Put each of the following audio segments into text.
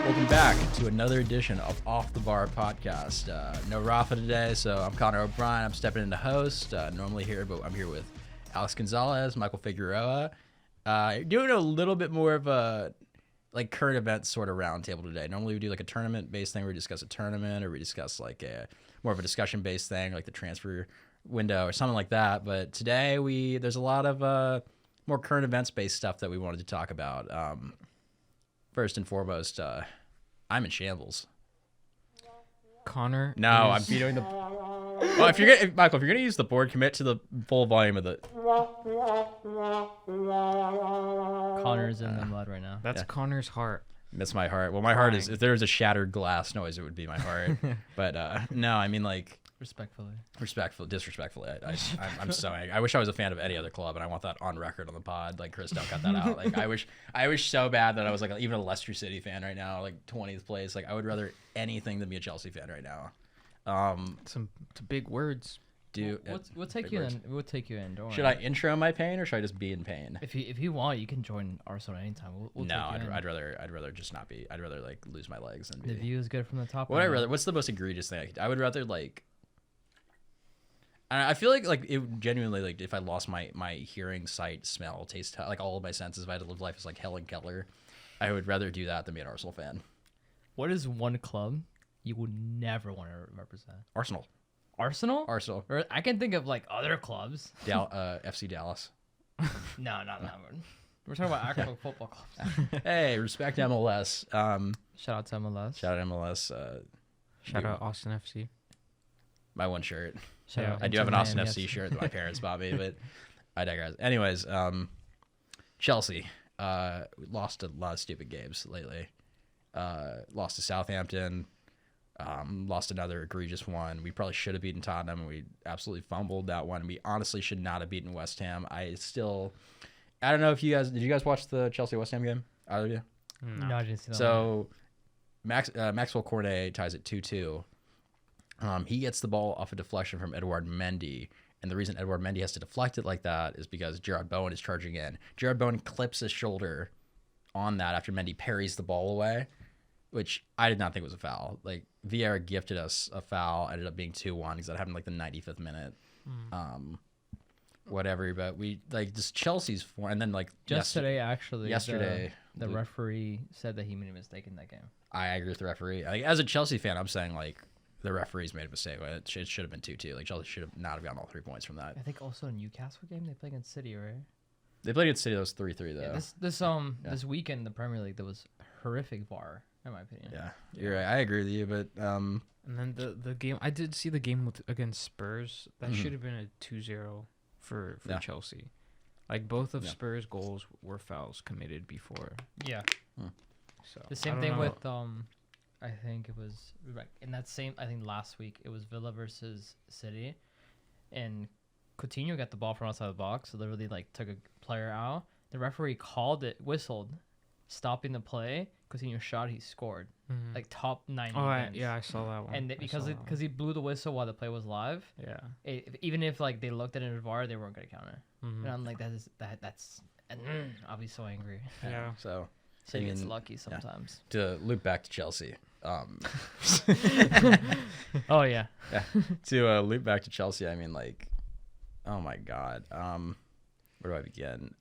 Welcome back to another edition of Off the Bar podcast. No Rafa today, so I'm Connor O'Brien. I'm stepping in to host. Normally here, but I'm here with Alex Gonzalez, Michael Figueroa. Doing a little bit more of a like current events sort of roundtable today. Normally we do like a tournament-based thing where we discuss a tournament or we discuss like a more of a discussion-based thing like the transfer window or something like that. But today there's a lot of more current events-based stuff that we wanted to talk about. First and foremost, I'm in shambles. Connor. No, I'm doing the. Well, Michael, if you're gonna use the board, commit to the full volume of the. Connor's in the mud right now. That's Connor's heart. That's my heart. Well, my heart is. If there was a shattered glass noise, it would be my heart. But no, I mean like. Disrespectfully. I'm so angry. I wish I was a fan of any other club, and I want that on record on the pod. Like, Chris, don't cut that out. Like, I wish so bad that I was like even a Leicester City fan right now, like 20th place. Like, I would rather anything than be a Chelsea fan right now. Some big words. We'll take you in. We'll take you in. Don't Should I intro my pain or should I just be in pain? If you want, you can join Arsenal anytime. We'll no, take you I'd rather just not be. I'd rather like lose my legs and be. The view is good from the top. What's the most egregious thing? I would rather like. I feel like it genuinely like if I lost my hearing, sight, smell, taste, like all of my senses, if I had to live life as like Helen Keller, I would rather do that than be an Arsenal fan. What is one club you would never want to represent? Arsenal. Arsenal. Or I can think of like other clubs. FC Dallas. No, not that one. We're talking about actual football clubs. Hey, respect MLS. Shout out to MLS. Shout out MLS. Shout out Austin FC. My one shirt. Out I do have an Austin FC shirt that my parents bought me, but I digress. Anyways, Chelsea lost a lot of stupid games lately. Lost to Southampton. Lost another egregious one. We probably should have beaten Tottenham, and we absolutely fumbled that one. We honestly should not have beaten West Ham. I don't know if did you guys watch the Chelsea West Ham game? Either of you? No, I didn't see that. So Maxwell Cornet ties it 2-2. He gets the ball off a deflection from Edouard Mendy, and the reason Edouard Mendy has to deflect it like that is because Gerard Bowen is charging in. Gerard Bowen clips his shoulder on that after Mendy parries the ball away, which I did not think was a foul. Like, Vieira gifted us a foul, ended up being 2-1 because that happened like the 95th minute. Whatever, but we like just Chelsea's form, and then like yesterday, the we, referee said that he made a mistake in that game. I agree with the referee. Like, as a Chelsea fan, I'm saying like the referees made a mistake. It should have been 2-2. Like, Chelsea should have not have gotten all 3 points from that. I think also in Newcastle game they played against City, right? They played against City. That was 3-3 though. Yeah, this weekend in the Premier League there was horrific VAR in my opinion. Yeah, you're right. I agree with you, but and then the game I did see the game against Spurs. That should have been a 2-0 for Chelsea. Like, both of Spurs' goals were fouls committed before. Yeah. So the same thing with I think it was in that same. I think last week it was Villa versus City, and Coutinho got the ball from outside the box. So literally like took a player out. The referee called it, whistled, stopping the play. Coutinho shot, he scored. Like top 9 minutes. I saw that one. And because he blew the whistle while the play was live. Yeah. Even if like they looked at it in VAR, they weren't gonna counter. And I'm like, that's. I'll be so angry. Yeah. So he gets lucky sometimes. To loop back to Chelsea. Oh yeah. To loop back to Chelsea, I mean, like, oh my God. Where do I begin?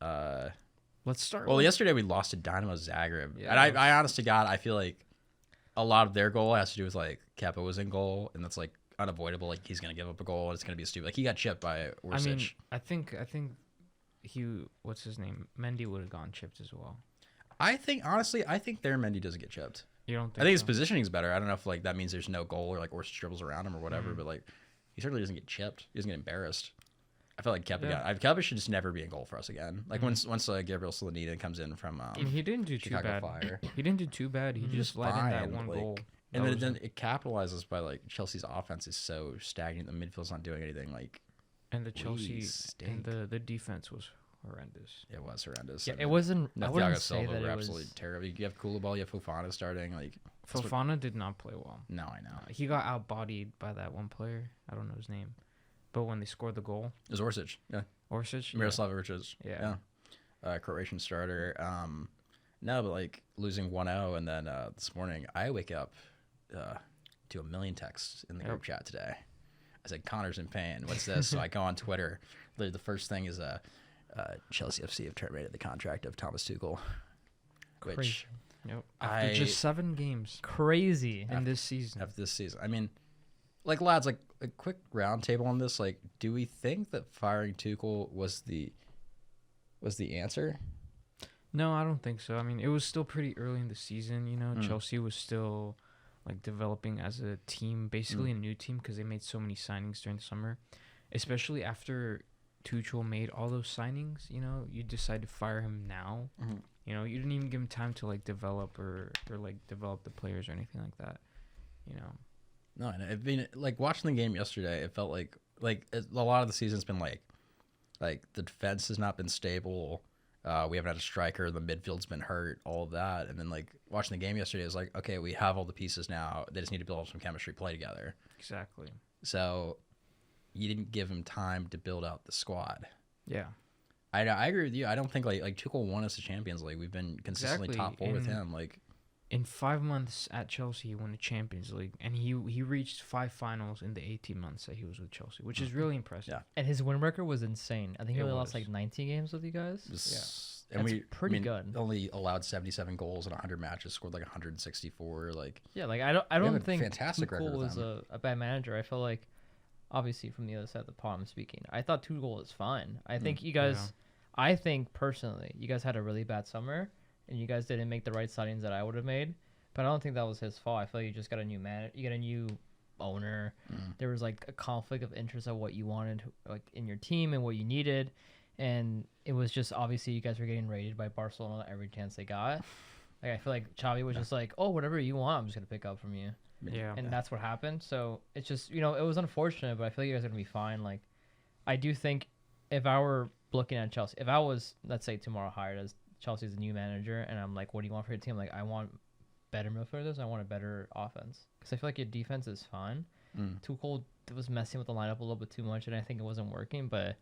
Let's start. Well, yesterday we lost to Dynamo Zagreb, Yeah, and I honest to God, I feel like a lot of their goal has to do with like Kepa was in goal, and that's like unavoidable. Like, he's gonna give up a goal, and it's gonna be stupid. Like, he got chipped by Orsic. I mean, I think what's his name? Mendy would have gone chipped as well. I think their Mendy doesn't get chipped. You don't think? I think his positioning is better. I don't know if like that means there's no goal or like Orsic dribbles around him or whatever, but like he certainly doesn't get chipped. He doesn't get embarrassed. I feel like Kepa should just never be in goal for us again. Like once Gabriel Solonita comes in from he didn't do too Chicago bad. Fire. He didn't do too bad. He just let in that one goal. And then it capitalizes by like Chelsea's offense is so stagnant. The midfield's not doing anything. Like, and the Chelsea and the defense was horrendous. It was horrendous. Yeah, it wasn't. No, I Thiago wouldn't say Silva that were it absolutely was terrible. You have Koulibaly, you have Fofana starting. Like, Fofana did not play well. No, I know. He got outbodied by that one player. I don't know his name, but when they scored the goal, it was Orsic. Yeah, Orsic, Miroslav Orsic. Yeah. Croatian starter. No, but like losing 1-0, and then this morning I wake up to a million texts in the group chat today. I said, Connor's in pain. What's this? So I go on Twitter. The first thing is Chelsea FC have terminated the contract of Thomas Tuchel. Crazy. After just 7 games. Crazy. In this season. After this season. I mean, like, lads, like a quick roundtable on this. Like, do we think that firing Tuchel was the answer? No, I don't think so. I mean, it was still pretty early in the season. You know, Chelsea was still like developing as a team, basically a new team, because they made so many signings during the summer, especially after Tuchel made all those signings. You know, you decide to fire him now. You know, you didn't even give him time to like develop or like develop the players or anything like that. You know. No, I mean, like watching the game yesterday, it felt like a lot of the season's been like the defense has not been stable. We haven't had a striker. The midfield's been hurt. All of that, and then like watching the game yesterday, it was like, okay, we have all the pieces now. They just need to build up some chemistry, play together. Exactly. So you didn't give him time to build out the squad. Yeah. I agree with you. I don't think like Tuchel won us the Champions League. We've been consistently top 4 with him. Like in 5 months at Chelsea, he won the Champions League, and he reached 5 finals in the 18 months that he was with Chelsea, which is really impressive. Yeah. And his win record was insane. I think he only lost like 90 games with you guys. And That's pretty good. Only allowed 77 goals in 100 matches, scored like 164. Like like I don't think fantastic Tuchel record with was them. a bad manager. I feel like, obviously from the other side of the pond, I'm speaking. I thought Tuchel was fine. I think you guys. Yeah. I think personally, you guys had a really bad summer, and you guys didn't make the right signings that I would have made. But I don't think that was his fault. I feel like you just got a new you got a new owner. There was like a conflict of interest of what you wanted, like in your team and what you needed, and it was just obviously you guys were getting raided by Barcelona every chance they got. Like I feel like Xavi was just like, oh, whatever you want, I'm just gonna pick up from you. Yeah. And that's what happened. So it's just, it was unfortunate, but I feel like you guys are gonna be fine. Like, I do think if I were looking at Chelsea, if I was, let's say tomorrow hired as Chelsea's new manager, and I'm like, what do you want for your team? Like, I want better midfielders. I want a better offense, because I feel like your defense is fine. Tuchel was messing with the lineup a little bit too much, and I think it wasn't working. But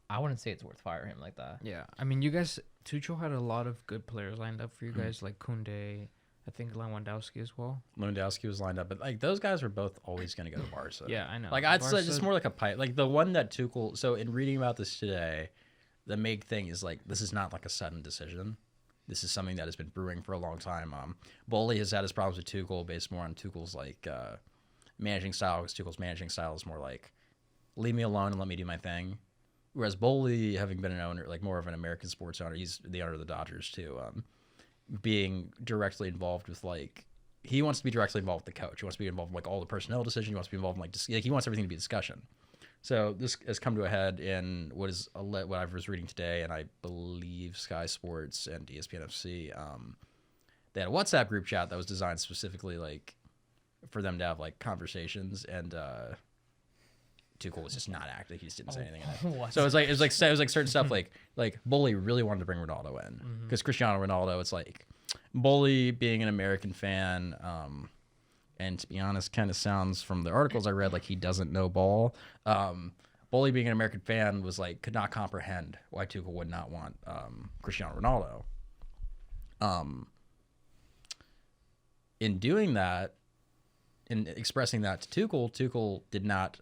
I wouldn't say it's worth firing him like that. Yeah, I mean, you guys, Tuchel had a lot of good players lined up for you guys, like Koundé, I think Lewandowski as well. Lewandowski was lined up, but like those guys were both always going to go to Barca. Yeah, I know. Like I'd say it's more like a pipe. Like the one that Tuchel. So in reading about this today, the big thing is like this is not like a sudden decision. This is something that has been brewing for a long time. Bowley has had his problems with Tuchel based more on Tuchel's like managing style, because Tuchel's managing style is more like leave me alone and let me do my thing. Whereas Bowley, having been an owner, like more of an American sports owner, he's the owner of the Dodgers too. Being directly involved with like he wants to be directly involved with the coach. He wants to be involved in like all the personnel decisions. He wants to be involved in like he wants everything to be discussion. So this has come to a head in what I was reading today, and I believe Sky Sports and ESPN FC. They had a WhatsApp group chat that was designed specifically like for them to have like conversations, and Tuchel was just not active. He just didn't say anything in it. So it was like certain stuff like Bully really wanted to bring Ronaldo in because Cristiano Ronaldo. It's like Bully being an American fan. And to be honest, kind of sounds from the articles I read like he doesn't know ball. Bully being an American fan was like could not comprehend why Tuchel would not want Cristiano Ronaldo. In doing that, in expressing that to Tuchel did not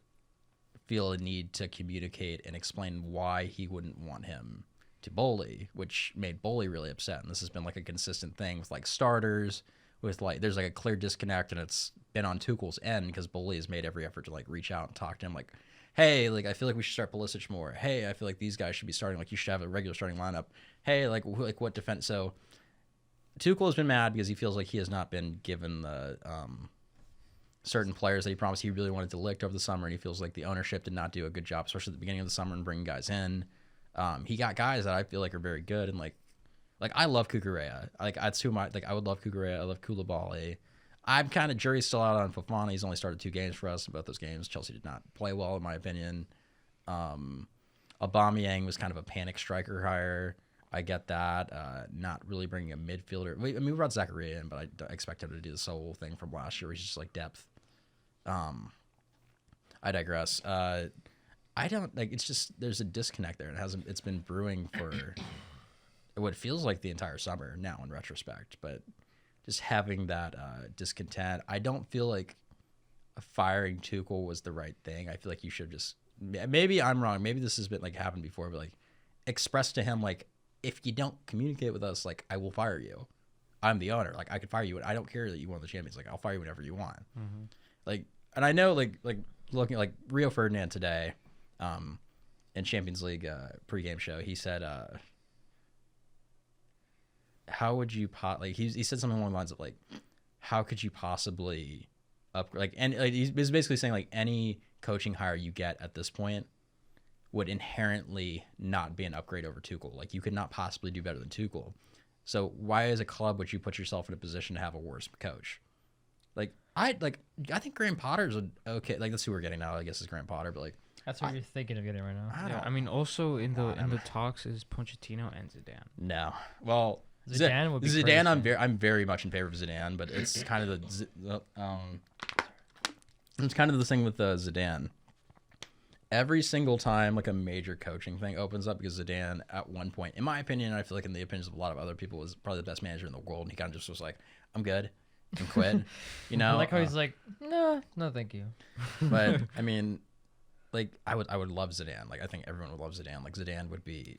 feel a need to communicate and explain why he wouldn't want him to Bully, which made Bully really upset. And this has been like a consistent thing with like starters. With like, there's like a clear disconnect, and it's been on Tuchel's end because Bully has made every effort to like reach out and talk to him. Like, hey, like I feel like we should start Pulisic more. Hey, I feel like these guys should be starting. Like you should have a regular starting lineup. Hey, like what defense? So Tuchel has been mad because he feels like he has not been given the certain players that he promised he really wanted to lick over the summer, and he feels like the ownership did not do a good job, especially at the beginning of the summer, and bringing guys in. He got guys that I feel like are very good, and like I love Cucurella. Like that's who I would love Cucurella. I love Koulibaly. I'm kind of jury's still out on Fofana. He's only started 2 games for us. In both those games, Chelsea did not play well, in my opinion. Aubameyang was kind of a panic striker hire. I get that. Not really bringing a midfielder. We brought Zachariah in, but I expect him to do the solo thing from last year, which is just like depth. I digress. I don't like. It's just there's a disconnect there. It's been brewing for what feels like the entire summer now in retrospect, but just having that discontent. I don't feel like firing Tuchel was the right thing. I feel like you should just, maybe I'm wrong. Maybe this has been like happened before, but like express to him, like, if you don't communicate with us, like, I will fire you. I'm the owner. Like, I could fire you. I don't care that you won the Champions. Like, I'll fire you whenever you want. Mm-hmm. Like, and I know, like looking at like Rio Ferdinand today, in Champions League pregame show, he said, how would you like he said something along the lines of like, how could you possibly like, and like, he was basically saying like any coaching hire you get at this point would inherently not be an upgrade over Tuchel. Like, you could not possibly do better than Tuchel. So why as a club would you put yourself in a position to have a worse coach? I think Graham Potter's okay. Like, that's who we're getting now, I guess, is Graham Potter, but like, That's what you're thinking of getting right now. I mean, also in the talks is Pochettino and Zidane. No. Well, Zidane would be Zidane. crazy. I'm very much in favor of Zidane, but it's kind of it's kind of the thing with Zidane. Every single time like a major coaching thing opens up, because Zidane at one point, in my opinion, and I feel like in the opinions of a lot of other people, was probably the best manager in the world, and he kind of just was like, I'm good, and quit. You know, I like how he's like, no, thank you. But I mean, like, I would love Zidane. Like, I think everyone would love Zidane. Like, Zidane would be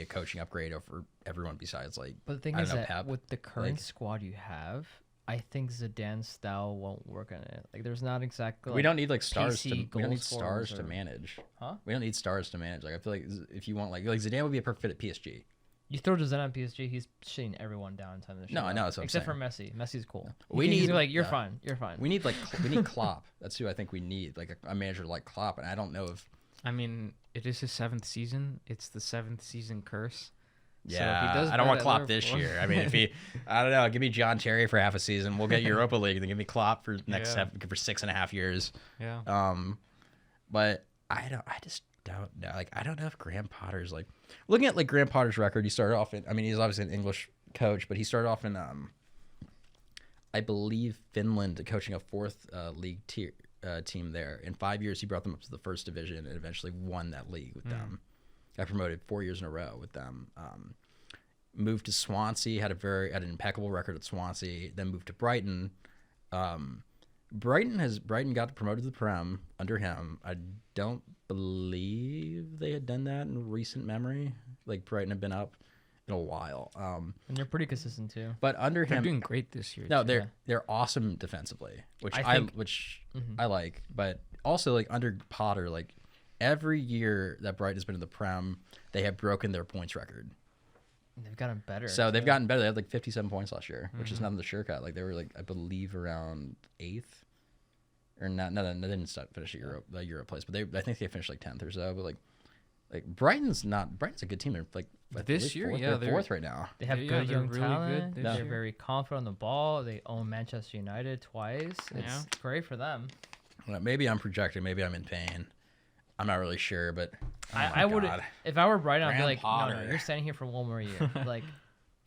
a coaching upgrade over everyone besides, like, But the thing I is don't know, that Pep. with the current Like, squad you have, I think Zidane's style won't work on it. Like, there's not exactly. we don't need like stars to pacey we don't goal need stars scorers to or- manage. Huh? We don't need stars to manage. Like, I feel like if you want like Zidane would be a perfect fit at PSG. You throw Zidane on PSG, he's shitting everyone down in time of the No, show. I know, that's what I'm Except for saying. Messi. Messi's cool. We He's need- like, you're yeah. fine. You're fine. We need we need Klopp. That's who I think we need. Like a manager like Klopp, and I don't know if I mean, it is his 7th season. It's the 7th season curse. So if he yeah, does I don't want bad at Klopp this Liverpool- year. I mean, if he, I don't know, give me John Terry for half a season. We'll get Europa League, and then give me Klopp for next Yeah. for 6.5 years. Yeah. But I just don't know. Like, I don't know if Graham Potter's like, looking at like Graham Potter's record. He started off in, I mean, he's obviously an English coach, but he started off in, I believe Finland, coaching a 4th league team there. In 5 years, he brought them up to the 1st division and eventually won that league with them. Got promoted 4 years in a row with them. Moved to Swansea, had an impeccable record at Swansea. Then moved to Brighton. Brighton got promoted to the Prem under him. I don't believe they had done that in recent memory. Like, Brighton had been up in a while. And they're pretty consistent too. But under They're him, doing great this year. no, too. they're awesome defensively, which I think- I like. But also, like, under Potter, like, every year that Brighton has been in the Prem, they have broken their points record. And they've gotten better. So they've too. gotten better. They had like 57 points last year, which is nothing to shirk at. Like, they were like, I believe, around 8th. Or not? No, they didn't finish the Euro place, but I think they finished like 10th or so. But like Brighton's a good team. They're like I This believe year, fourth, yeah, they're 4th right now. They have Yeah, good they're young really talent. good this They're year. very confident on the ball. They own Manchester United twice. It's Yeah. great for them. Well, maybe I'm projecting. Maybe I'm in pain. I'm not really sure, but oh my I would, God. if I were Brighton, I'd be Graham like, no, Potter. you're standing here for one more year. Like,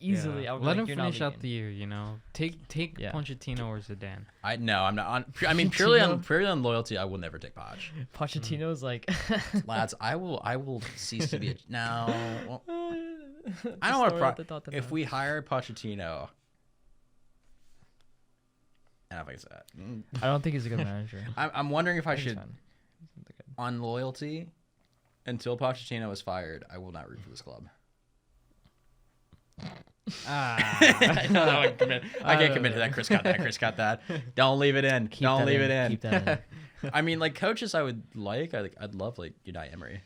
easily, Yeah. I would be Let like, him you're not finish out leaving. the year. You know, take Yeah. Pochettino or Zidane. I'm not on. I mean, purely on Pochettino? loyalty, I will never take Poch. Pochettino's like, Lads, I will cease to be a no. Well, I don't want to. If we hire Pochettino, I don't think it's that. I don't think he's a good manager. I'm wondering if I think he's should, fine. He's not good. on loyalty, until Pochettino is fired, I will not root for this club. I know that one commit. I can't commit to that. Chris got that. Chris got that. Don't leave it in. Keep Don't that leave in. it in. Keep that I mean, like, coaches, I would like. I'd love like Unai Emery.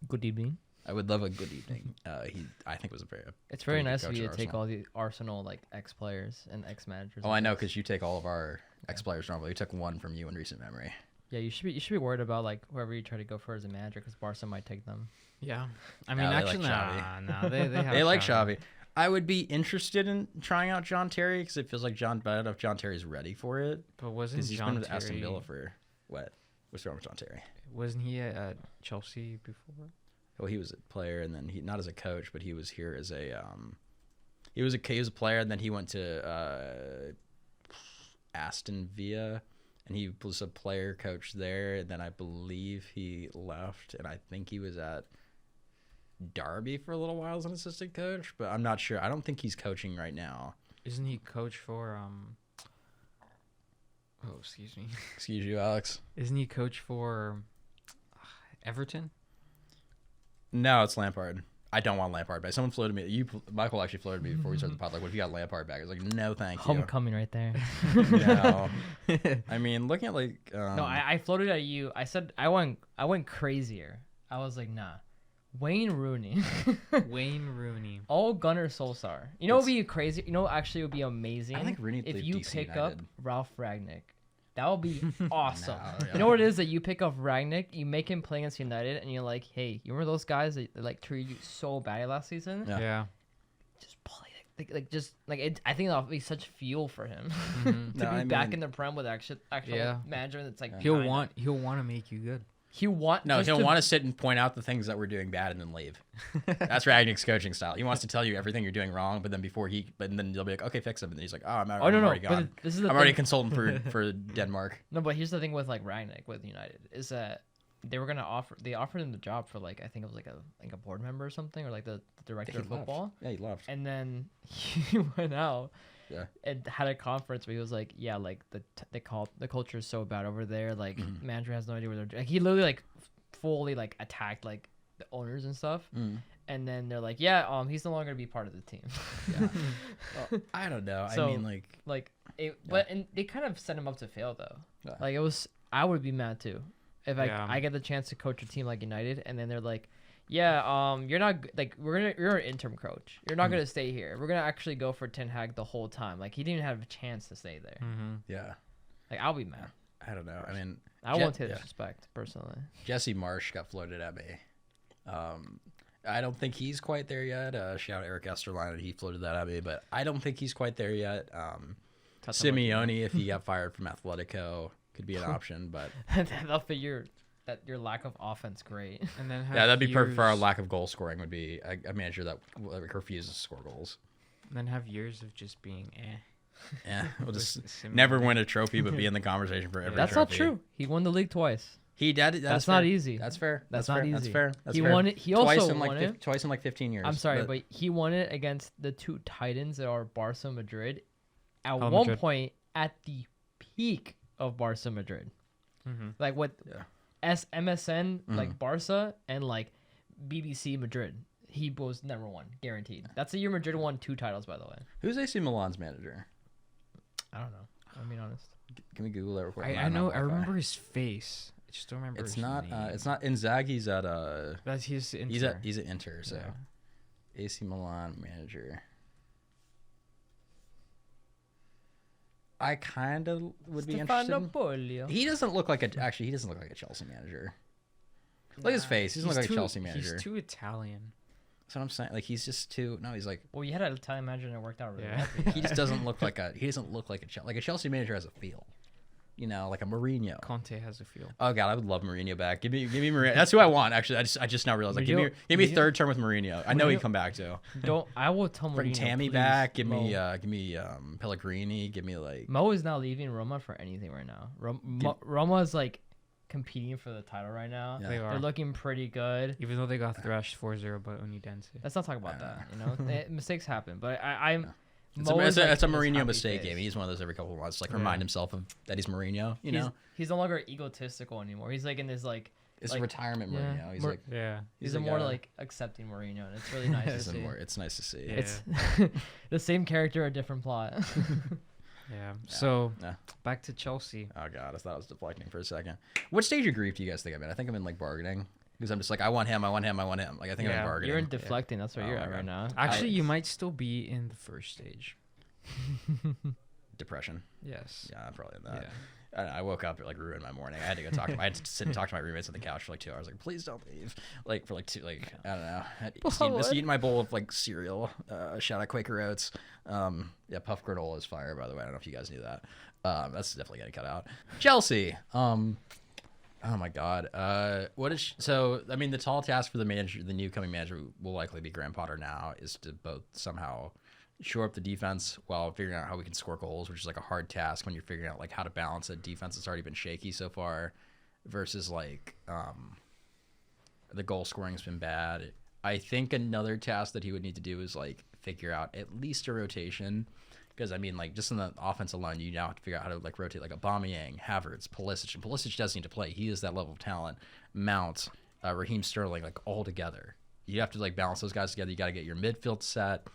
Good evening. I would love a good evening. I think was a very. It's very pretty good nice of coach you at to take Arsenal. all the Arsenal like ex players and ex managers. Oh, I know, because you take all of our ex players normally. We took one from you in recent memory. Yeah, you should be worried about like whoever you try to go for as a manager because Barca might take them. Yeah, I mean, No, they like actually, Xavi. nah, they have They like Xavi. I would be interested in trying out John Terry because it feels like but I don't know if John Terry's ready for it But wasn't because he's John been with Terry? Aston Villa for what? What's wrong with John Terry? Wasn't he at Chelsea before? Well, he was a player, and then he not as a coach, but he was here as a he was a player, and then he went to Aston Villa, and he was a player coach there. And then I believe he left, and I think he was at Derby for a little while as an assistant coach, but I'm not sure. I don't think he's coaching right now. Isn't he coach for Oh, excuse me. Excuse you, Alex. Isn't he coach for Everton? No, it's Lampard. I don't want Lampard back. Someone floated me. Michael actually floated me before we started the pod. Like, what if you got Lampard back? I was like, no, thank you. Homecoming right there. No. I mean, looking at like. No, I floated at you. I said I went crazier. I was like, nah. Wayne Rooney. Wayne Rooney. All Gunnar Solskjaer. You know what would be crazy? You know what actually would be amazing? I think Rooney would if leave you DC pick up United. Ralph Ragnick. That would be awesome. No, yeah. You know what it is that you pick up Ragnick, you make him play against United, and you're like, hey, you remember those guys that like treated you so bad last season? Yeah. Just play it. I think that'll be such fuel for him Mhm. to No, be back in the Prem with actual Yeah. manager that's like He'll behind him. want to make you good. He'll want He'll want to sit and point out the things that we're doing bad and then leave. That's Ragnick's coaching style. He wants to tell you everything you're doing wrong, but then then they'll be like, okay, fix them. And then he's like, oh, I'm Oh no, already but gone. this is the I'm already thing. consultant for Denmark. No, but here's the thing with like Ragnick with United is that they were gonna offered him the job for like I think it was like a board member or something or like the director of football. Yeah, he left. And then he went out Yeah. and had a conference where he was like, yeah, like the culture is so bad over there. Like manager has no idea where they're like he literally like fully like attacked like the owners and stuff. And then they're like, yeah, he's no longer gonna be part of the team. Yeah. Well, I don't know. So, I mean, but and they kind of set him up to fail though. Yeah. Like I would be mad too if Yeah. I get the chance to coach a team like United and then they're like, yeah, you're not like you're an interim coach. You're not gonna stay here. We're gonna actually go for Ten Hag the whole time. Like he didn't even have a chance to stay there. Mm-hmm. yeah. Like I'll be mad. I don't know. I mean, I won't take disrespect personally. Jesse Marsh got floated at me. I don't think he's quite there yet. Shout out Eric Esterline, he floated that at me, but I don't think he's quite there yet. Simeone, if he got fired from Atletico, could be an option, but They'll figure that your lack of offense great. And then yeah, that'd be perfect for our lack of goal scoring. Would be a manager that refuses to score goals. And then have years of just being Yeah, we'll just Simeone. never win a trophy, but be in the conversation for every That's trophy. not true. He won the league twice. He did. That's fair. not easy. That's fair. That's fair. not That's easy. fair. That's He fair. won it. He twice also in like won it. twice in like 15 years. I'm sorry, but he won it against the two titans that are Barca Madrid. At Real one Madrid. point, at the peak of Barca Madrid, Mm-hmm. like what Yeah. MSN like Barca and like BBC Madrid, he was #1 guaranteed. That's the year Madrid won 2 titles, by the way. Who's AC Milan's manager? I don't know. I'll be honest. Can we Google that real quick? I know. I remember his face. I just don't remember. It's his not. name. It's not Inzaghi's at. That's his. He's at Inter. So Yeah. AC Milan manager. I kind of would be interested. Stefano Polio. He doesn't look like a. Actually, he doesn't look like a Chelsea manager. Look at his face. He doesn't look like a Chelsea manager. He's too Italian. That's what I'm saying. Like he's just too. No, he's like. Well, you had an Italian manager and it worked out really Yeah. well. for you He guys. just doesn't look like a. He doesn't look like a Chelsea. Like a Chelsea manager has a feel. You know, like a Mourinho. Conte has a feel. Oh god, I would love Mourinho back. Give me Mourinho. That's who I want. Actually, I just now realized. Like, give me Mourinho- third term with Mourinho. I know he'd Mourinho- come back too. Don't. I will tell Bring Mourinho, Tammy please, back. Give Mo. me Pellegrini. Give me like. Mo is not leaving Roma for anything right now. Roma is like competing for the title right now. Yeah. They are. They're looking pretty good. Even though they got thrashed 4-0 by Unidense. Let's not talk about that. You know, mistakes happen. But I'm. It's Mo a, is, it's a, like, it's a in his Mourinho happy mistake phase. game. He's one of those every couple of months. Like Yeah. remind himself of that he's Mourinho. You know, He's no longer egotistical anymore. He's like in this like. it's like, a retirement yeah, Mourinho. He's Mor- like Yeah. He's a like more like accepting Mourinho, and it's really nice to see. It's nice to see. Yeah. It's the same character, a different plot. Yeah. So Yeah. back to Chelsea. Oh god, I thought I was deflecting for a second. What stage of grief do you guys think I'm in? I think I'm in like bargaining because I'm just like I want him. Like I think I'm Yeah. in bargaining. You're in deflecting. That's where Oh you're my at right God. now. Actually, you might still be in the first stage. Depression. Yes. Yeah, I'm probably in that. Yeah. I woke up like ruined my morning. I had to go talk. I had to sit and talk to my roommates on the couch for like 2 hours. Like, please don't leave. Like for like 2. Like I don't know. I had just eating my bowl of like cereal. Shout out Quaker Oats. Yeah, puff granola is fire. By the way, I don't know if you guys knew that. That's definitely getting cut out. Chelsea. Oh my God. What is so? I mean, the tall task for the manager, the new coming manager, will likely be Graham Potter. Now is to both somehow shore up the defense while figuring out how we can score goals, which is like a hard task when you're figuring out like how to balance a defense that's already been shaky so far versus like the goal scoring's been bad. I think another task that he would need to do is like figure out at least a rotation. Because, I mean, like, just in the offensive line, you now have to figure out how to, like, rotate, like, Aubameyang, Havertz, Pulisic. And Pulisic does need to play. He is that level of talent. Mount, Raheem Sterling, like, all together. You have to, like, balance those guys together. You got to get your midfield set.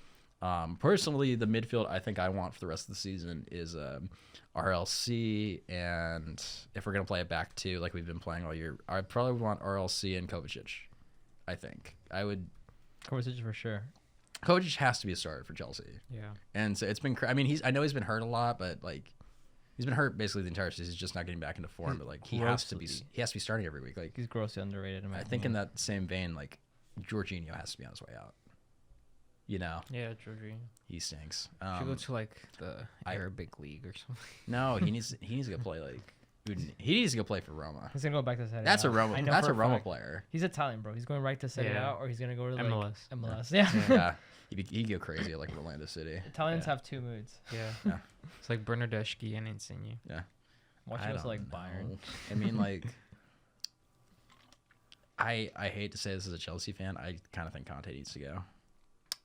Personally, the midfield I think I want for the rest of the season is RLC. And if we're going to play it back to, like we've been playing all year, I probably would want RLC and Kovacic, I think. I would. Kovacic for sure. Kovacic has to be a starter for Chelsea. Yeah. And so it's been. I mean, I know he's been hurt a lot, but like, he's been hurt basically the entire season. He's just not getting back into form. But like, he has to be starting every week. Like, He's grossly underrated. I think in that same vein, like, Jorginho has to be on his way out. You know. Yeah, Jorginho. He stinks. Should go to like the Arabic League or something. No, he needs to go play like. He needs to go play for Roma. He's gonna go back to Serie A. That's a Roma. That's a Roma fact. player. He's Italian, bro. He's going right to Serie A, or he's gonna go to like MLS. Yeah. Yeah. He'd go crazy at like Orlando City. Italians have two moods. Yeah. It's like Bernardeschi and Insigne. Yeah. Watching us like Bayern. I mean, like, I hate to say this as a Chelsea fan. I kind of think Conte needs to go.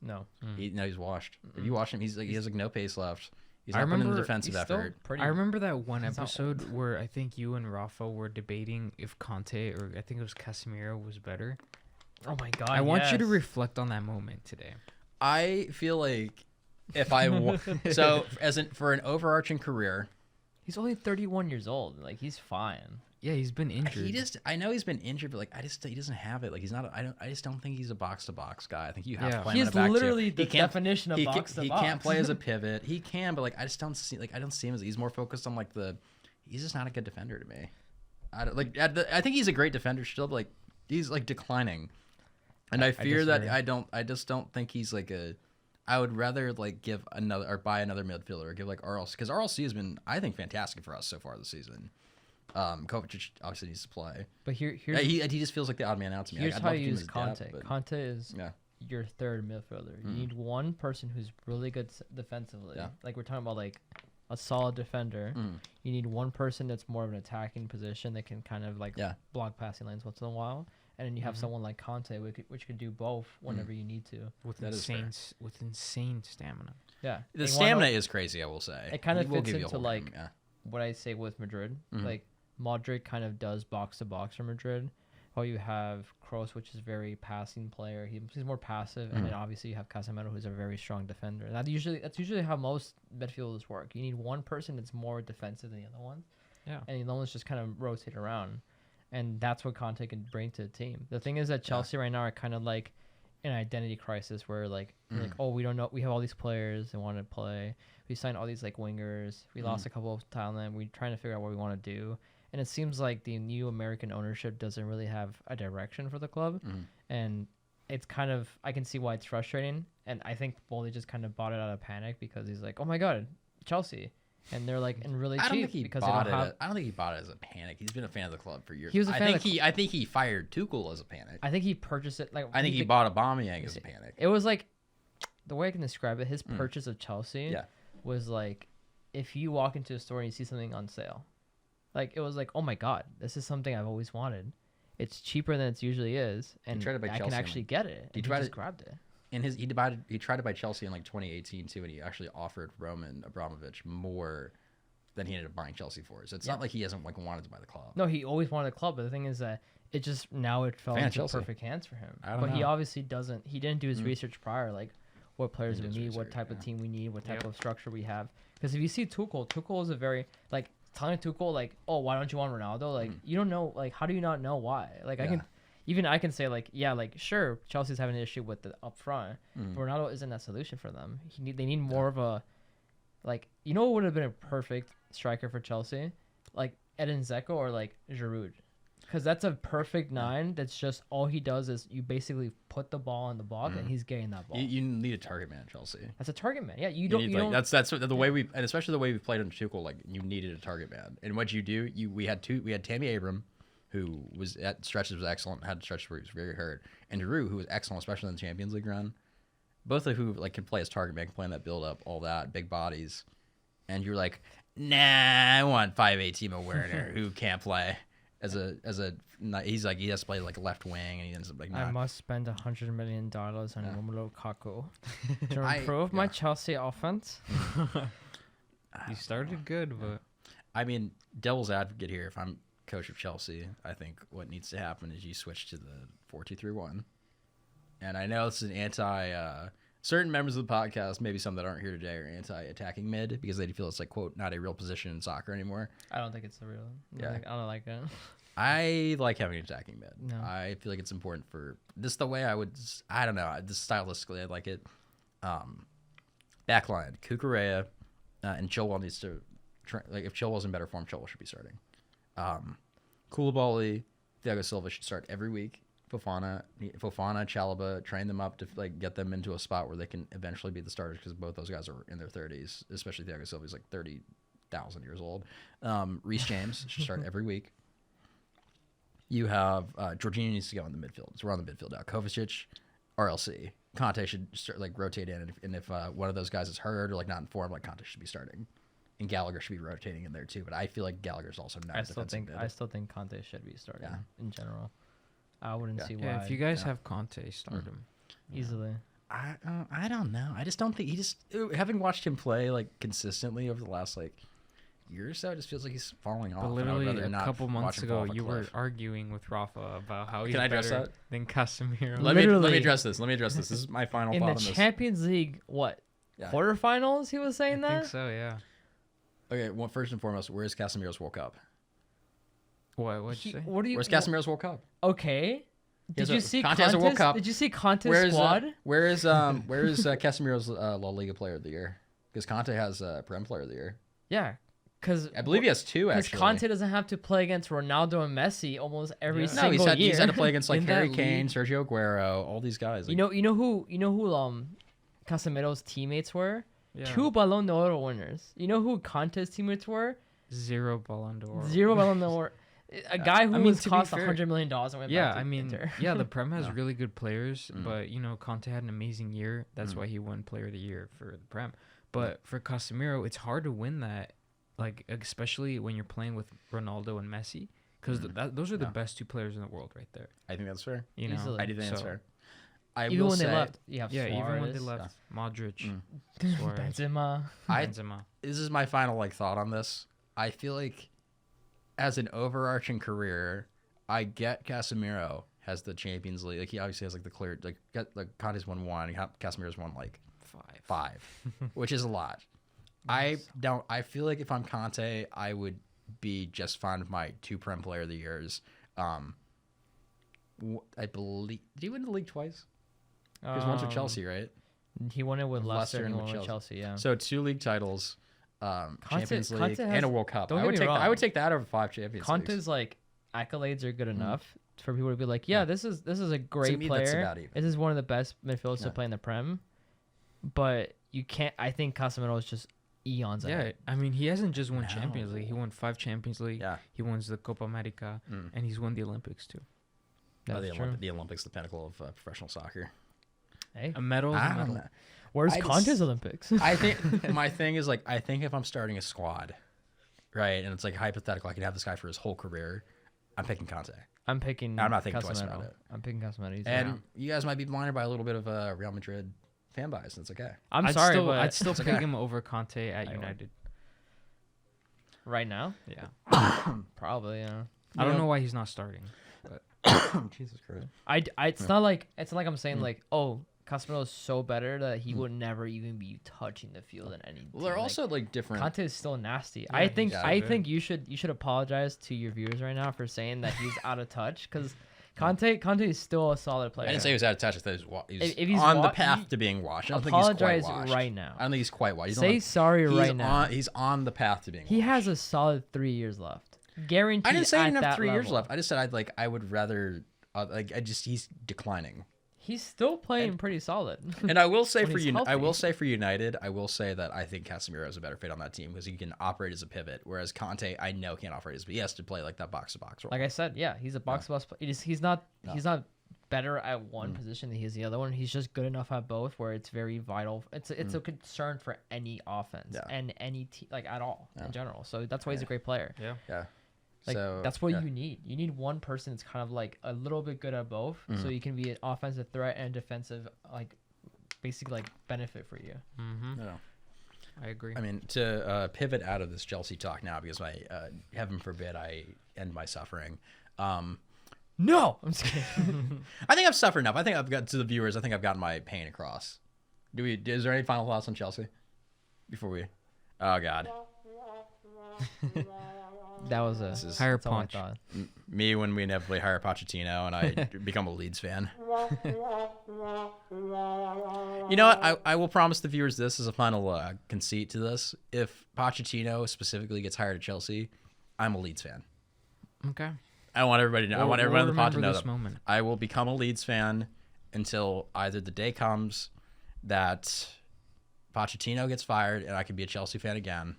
No. He's washed. If you watch him, he has like no pace left. He's I not putting in the remember- defensive effort. I remember that one He's not episode where I think you and Rafa were debating if Conte or I think it was Casemiro was better. Oh my god. I want you to yes. reflect on that moment today. I feel like if for an overarching career, He's only 31 years old. Like he's fine. Yeah, he's been injured. I know he's been injured, but like he doesn't have it. Like he's not. I just don't think he's a box to box guy. I think you have to play him He in a is back two. literally the He can't- definition of box to He box. can't play as a pivot. He can, but like I don't see him as he's more focused on like he's just not a good defender to me. I think he's a great defender still, but like he's like declining, and I fear that I just don't think he's like a. I would rather like give another or buy another midfielder or give like RLC because RLC has been I think fantastic for us so far this season. Kovacic obviously needs to play, But here's he just feels like the odd man out to me. here's I'd how love to you keep him use as Conte. depth, but- Conte is Yeah. your third midfielder. You need one person who's really good defensively. Yeah. Like we're talking about like a solid defender. You need one person that's more of an attacking position that can kind of like block passing lanes once in a while. And then you have someone like Conte, which could do both whenever you need to. With That is fair. insane stamina. Yeah, The stamina is crazy, I will say. It kind of He will fits give you a into whole like game, yeah. what I say with Madrid. Like Modric kind of does box to box for Madrid. While you have Kroos, which is a very passing player. He's more passive, and then obviously you have Casemiro, who's a very strong defender. And that's usually how most midfielders work. You need one person that's more defensive than the other one. Yeah. And the other ones just kind of rotate around. And that's what Conte can bring to the team. The thing is that Chelsea right now are kind of like an identity crisis where like, like, oh, we don't know. We have all these players that want to play. We signed all these like wingers. We lost a couple of talent. We're trying to figure out what we want to do. And it seems like the new American ownership doesn't really have a direction for the club. And it's kind of, I can see why it's frustrating. And I think Boldy just kind of bought it out of panic because he's like, oh my God, Chelsea. And they're like, and really cheap. I don't think he because bought they it. don't have, I don't think he bought it as a panic. He's been a fan of the club for years. He was a fan of the I think he fired Tuchel as a panic. I think he purchased it. Like I think he bought Aubameyang as a panic. It was like, the way I can describe it, his purchase of Chelsea Yeah. was like, if you walk into a store and you see something on sale, like it was like, oh my God, this is something I've always wanted. It's cheaper than it usually is, and tried to buy I Chelsea can on, actually like- get it. He And tried just to- grabbed it. And he tried to buy Chelsea in like 2018 too, and he actually offered Roman Abramovich more than he ended up buying Chelsea for. So it's not like he hasn't like wanted to buy the club. No, he always wanted a club, but the thing is that it just now it fell Fan of into Chelsea. perfect hands for him. I don't But he know. obviously doesn't. He didn't do his research prior, like what players we Didn't do need, his what research, type of yeah. team we need, what type of structure we have. Because if you see Tuchel is a very like telling Tuchel like, oh, why don't you want Ronaldo? Like you don't know, like how do you not know why? Like I can say like, yeah, like sure, Chelsea's having an issue with the up front, but Ronaldo isn't that solution for them. They need more of a, like, you know what would have been a perfect striker for Chelsea, like Edin Dzeko or like Giroud, because that's a perfect nine. That's just all he does is you basically put the ball in the box and he's getting that ball. You need a target man at Chelsea. That's a target man. Yeah, you You don't. need, You like, don't. that's the way we, and especially the way we played under Tuchel. Like you needed a target man, and what you do, we had Tammy Abraham, who was at stretches was excellent, had stretches where he was very hurt, and Giroud, who was excellent, especially in the Champions League run. Both of who like can play as target man, can play in that build up, all that, big bodies, and you're like, nah, I want 5'8" Timo Werner who can't play. he's like he has to play like left wing and he ends up like I not. must spend $100 million on Romelu Lukaku to I- improve my yeah. Chelsea offense. He started good, but I mean, devil's advocate here. If I'm coach of Chelsea, I think what needs to happen is you switch to the 4-2-3-1. And I know this is an certain members of the podcast, maybe some that aren't here today, are anti-attacking mid because they feel it's like, quote, not a real position in soccer anymore. I don't think it's a real. Yeah. I don't like it. I like having an attacking mid. No. I feel like it's important for this. The way I don't know. This stylistically, I like it. Backline, Kukurea, and Chilwell needs to like if Chilwell's in better form, Chilwell should be starting. Koulibaly, Thiago Silva should start every week. Fofana, Chalobah, train them up to like get them into a spot where they can eventually be the starters because both those guys are in their 30s, especially Thiago Silva. He's like 30,000 years old. Reece James should start every week. You have Jorginho needs to go in the midfield. So we're on the midfield now. Kovacic, RLC. Conte should start, like rotate in, and if one of those guys is hurt or like not in form, like Conte should be starting, and Gallagher should be rotating in there too. But I feel like Gallagher's also not. I still think Conte should be starting in general. I wouldn't see why. yeah, if you guys have Conte, start him easily. I don't know. I just don't think having watched him play like consistently over the last like year or so, it just feels like he's falling off. But and I would literally rather a not couple months watch him fall ago, off a you were cliff. arguing with Rafa about how he's Can I address better that? than Casemiro. Let me Literally. address this. This is my final In thought the on this. Champions League, Yeah. quarterfinals? He was I saying that. think so, yeah. Okay, well, first and foremost, where's Casemiro's World Cup? What'd you say? What do you? Where's Casemiro's World Cup? Okay. Did you see Conte has a World Cup. Did you see Conte's squad? Where is Casemiro's La Liga Player of the Year? Because Conte has Prem Player of the Year. Yeah, because I believe he has two actually. Conte doesn't have to play against Ronaldo and Messi almost every Yeah. single No, year. he's had to play against like In Harry that Kane, league. Sergio Aguero, all these guys. Like, you know who Casemiro's teammates were? Yeah. 2 Ballon d'Or winners. You know who Conte's teammates were? 0 Ballon d'Or. 0 Ballon d'Or. A guy who was to be cost fair- $100 million and went Yeah, back to I mean, Inter. yeah, the Prem has No. really good players, Mm. but Conte had an amazing year. That's why he won Player of the Year for the Prem. But for Casemiro, it's hard to win that, like especially when you're playing with Ronaldo and Messi, because those are the Yeah. best 2 players in the world right there. I think that's fair. You know, Easily. I do think that's So- fair. I Even will when say, they left, you have Yeah, even when they Suarez, left, Modric, Mm. Suarez, Benzema. Benzema. This is my final like thought on this. I feel like as an overarching career, I get Casemiro has the Champions League. Like he obviously has like the clear like Conte's won 1, Casemiro's won like 5, which is a lot. I feel like if I'm Conte, I would be just fine with my 2 Prem Player of the Years. I believe did he win the league twice? Because once with Chelsea, right? He won it with Leicester Leicester and and one with with Chelsea. Yeah. So 2 league titles, Champions League, Conte and has- a World Cup. don't I get would me take wrong. I would take that over 5 Champions Leagues. Conte's like accolades are good enough for people to be like, yeah, this is a great me, that's player. about even. This is one of the best midfielders Yeah. to play in the Prem. But you can't. I think Casemiro is just eons Yeah, ahead. I mean, he hasn't just won No. Champions League. He won 5 Champions League. Yeah. He wins the Copa America, and he's won the Olympics too. That's true. The Olympics, the pinnacle of professional soccer. Hey, A medal is a I don't medal. know. where's I just- Conte's Olympics? I think my thing is like I think if I'm starting a squad, right, and it's like hypothetical, I can have this guy for his whole career. I'm picking Conte, I'm picking. I'm not thinking twice Casemiro. about it. I'm picking Casemiro. He's and yeah. you guys might be blinded by a little bit of Real Madrid fan bias. And it's okay. I'm I'd sorry, still, but I'd still It's pick okay. him over Conte at I know. United. right now, Yeah, probably. Yeah. I don't know why he's not starting. Jesus Christ. It's not like I'm saying like, oh, Casemiro is so better that he would never even be touching the field in any. Well, they're team. also like different. Conte is still nasty. Yeah, I think he's I good. think you should apologize to your viewers right now for saying that he's out of touch because Conte is still a solid player. I didn't say he was out of touch. I said he was If he's on the wa- path he- to being washed. I don't think he's Apologize quite washed. right now. I don't think he's quite washed. He's Say on, sorry he's right now. He's on the path to being He washed. has a solid 3 years left. Guaranteed. I didn't say he didn't at have that 3 years level. left. I just said I would rather he's declining. He's still playing pretty solid. And I will say When for he's you, I will healthy. say for United, I will say that I think Casemiro is a better fit on that team because he can operate as a pivot, whereas Conte I know can't operate as. He has to play like that box to box role. Like I said, yeah, he's a box to box. He's not better at one position than he is the other one. He's just good enough at both where it's very vital. It's a concern for any offense Yeah. and any team like at all Yeah. in general. So that's why he's a great player. Yeah. Yeah. Like So, that's what yeah. you need. You need one person that's kind of like a little bit good at both, so you can be an offensive threat and defensive, like basically like benefit for you. Mm-hmm. No. I agree. I mean, to pivot out of this Chelsea talk now, because heaven forbid I end my suffering. No, I'm just kidding. I think I've suffered enough. I think I've got to the viewers. I think I've gotten my pain across. Is there any final thoughts on Chelsea before we? Oh God. That was higher that's all I punch. thought. Me when we inevitably hire Pochettino and I become a Leeds fan. You know what? I will promise the viewers this as a final conceit to this. If Pochettino specifically gets hired at Chelsea, I'm a Leeds fan. Okay. I want everybody to know. I want everyone on the pod to know this that moment. I will become a Leeds fan until either the day comes that Pochettino gets fired and I can be a Chelsea fan again.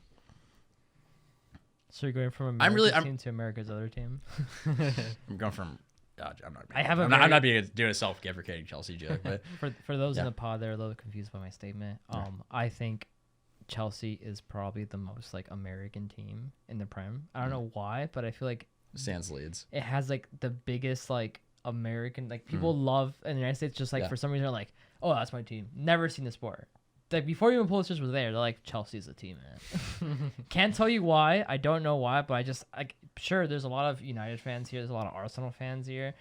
So you're going from I'm America's really- team to America's other team. I'm going from. I'm not. I have a I'm not very- doing a self-deprecating Chelsea joke, but For those in Yeah. the pod, they're a little confused by my statement. I think Chelsea is probably the most like American team in the Prem. I don't know why, but I feel like Sans Leeds. it has like the biggest like American like people love in the United States. Just like Yeah. for some reason, they're like, oh, that's my team. Never seen the sport. Like before even Pulitzers was there, they're like Chelsea's the team, man. Can't tell you why. I don't know why, but I just like sure. There's a lot of United fans here. There's a lot of Arsenal fans here.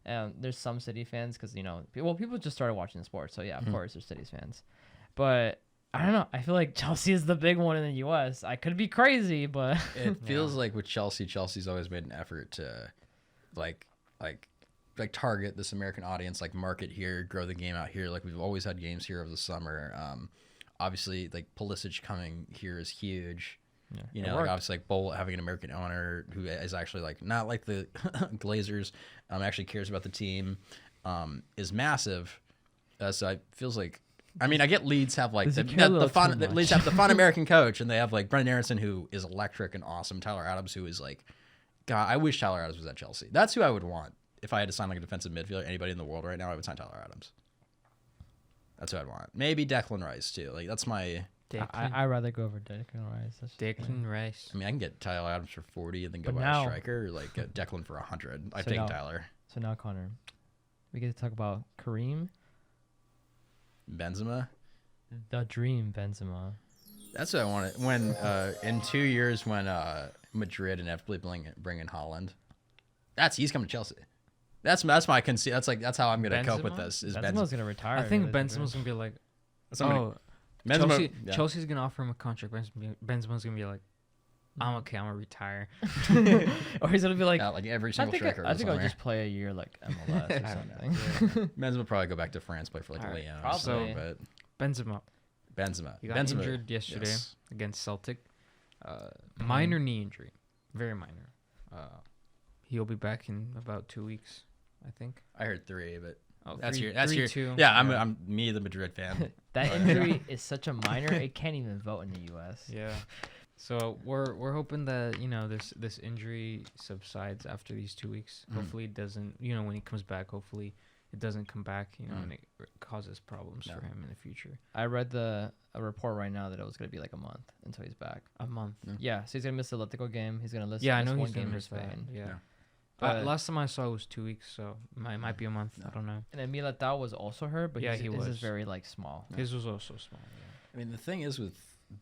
There's some City fans because people just started watching the sport, so yeah, of course there's City's fans. But I don't know. I feel like Chelsea is the big one in the U.S. I could be crazy, but It feels like with Chelsea's always made an effort to, like target this American audience, like market here, grow the game out here. Like we've always had games here over the summer. Obviously, like Pulisic coming here is huge. Yeah, You it know, like worked. obviously, like Bowl having an American owner who is actually like not like the Glazers, actually cares about the team, is massive. So it feels like, I mean, I get Leeds have like Does the he care a little fun. too The much? Leeds have the fun American coach, and they have like Brendan Aronson who is electric and awesome. Tyler Adams who is like, God, I wish Tyler Adams was at Chelsea. That's who I would want if I had to sign like a defensive midfielder. Anybody in the world right now, I would sign Tyler Adams. That's who I'd want. Maybe Declan Rice too. Like that's my. I'd rather go over Declan Rice. That's just me. Declan Rice. I mean, I can get Tyler Adams for 40 and then go But buy now- a striker, or like get Declan for 100. I've So taken now- Tyler. So now, Connor, we get to talk about Kareem, Benzema. the dream Benzema. That's what I wanted. When in 2 years, when Madrid inevitably bring in Holland, he's coming to Chelsea. That's my conceit. That's how I'm gonna cope with Benzema? this. Is Benzema's Benzema? gonna retire. I think That's Benzema's gonna be like, That's what I'm oh, Benzema- Chelsea, yeah. Chelsea's gonna offer him a contract. Benzema's gonna be like, I'm okay. I'm gonna retire. or he's gonna be like, Like every I single think striker. I think I'll somewhere. just play a year like MLS or I don't something. Benzema will probably go back to France, play for like Alright, Lyon. probably. But Benzema. Benzema. He got Benzema, injured yesterday yes. against Celtic. Minor knee injury, very minor. He'll be back in about 2 weeks, I think. I heard 3, but Oh, that's three- your. That's three, your. two. Yeah, I'm me, the Madrid fan. That injury is such a minor; it can't even vote in the U.S. Yeah. So we're hoping that this injury subsides after these 2 weeks. Hopefully it doesn't. When he comes back, hopefully it doesn't come back. And it causes problems for him in the future. I read a report right now that it was gonna be like a month until he's back. A month. Yeah, so he's gonna miss the Atletico game. He's gonna miss. Yeah, I miss know one he's gonna game for miss that. Spain. Yeah. But- Last time I saw it was 2 weeks, so it might be a month. I don't know. And then Militao was also hurt, but Yeah, his he is was. very like small. His was also small. Yeah. I mean, the thing is with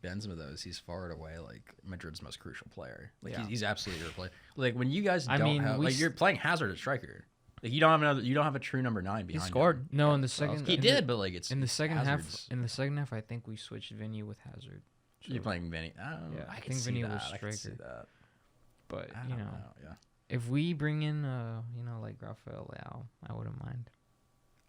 Benzema though is he's far and away like Madrid's most crucial player. Like Yeah. he's absolutely your player. Like when you guys I don't mean, have we like you're playing Hazard at striker. Like you don't have a true number 9 behind. He scored. him. No, in the so I was second. He in did, but like it's in the second Hazard's- half. In the second half, I think we switched Vinny with Hazard. So- You're playing Vinny. I don't know. Yeah, I I can think see Vinny that. was I can see striker. that. But I don't know. Yeah. if we bring in like Rafael Leao, I wouldn't mind.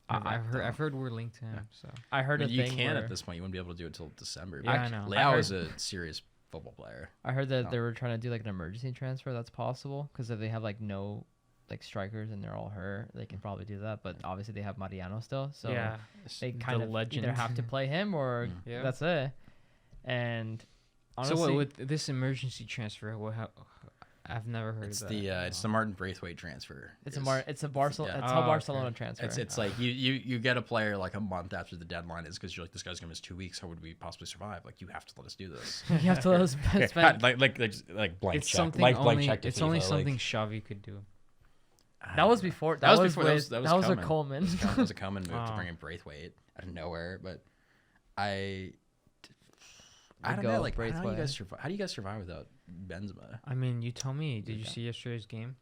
I've heard we're linked to him. So I heard I mean, a you thing can where at this point. You wouldn't be able to do it until December. Yeah, I know. Leao I is a serious football player. I heard that Oh. they were trying to do like an emergency transfer. That's possible because if they have like no like strikers and they're all hurt, they can probably do that. But obviously they have Mariano still, so yeah, they kind of legend. either have to play him or Yeah. that's it. And honestly, so what with this emergency transfer? I've never heard It's of that. it's the Martin Braithwaite transfer. It's a Barcelona. Yeah. It's how Oh, Barcelona okay. transfer. It's like you get a player like a month after the deadline is because you're like, this guy's gonna miss 2 weeks. How would we possibly survive? Like, you have to let us do this. you have to let us Okay, spend. like blank It's check. something Blank only. check to It's only FIFA, something like, Xavi could do. That was before. That was was before. with- That was a Coleman. That was a Coleman move to Wow. bring in Braithwaite out of nowhere. But I Good don't go, know. Like, how do you Braithwaite. guys survive? How do you guys survive without Benzema I mean, you tell me. Did you Yeah. see yesterday's game?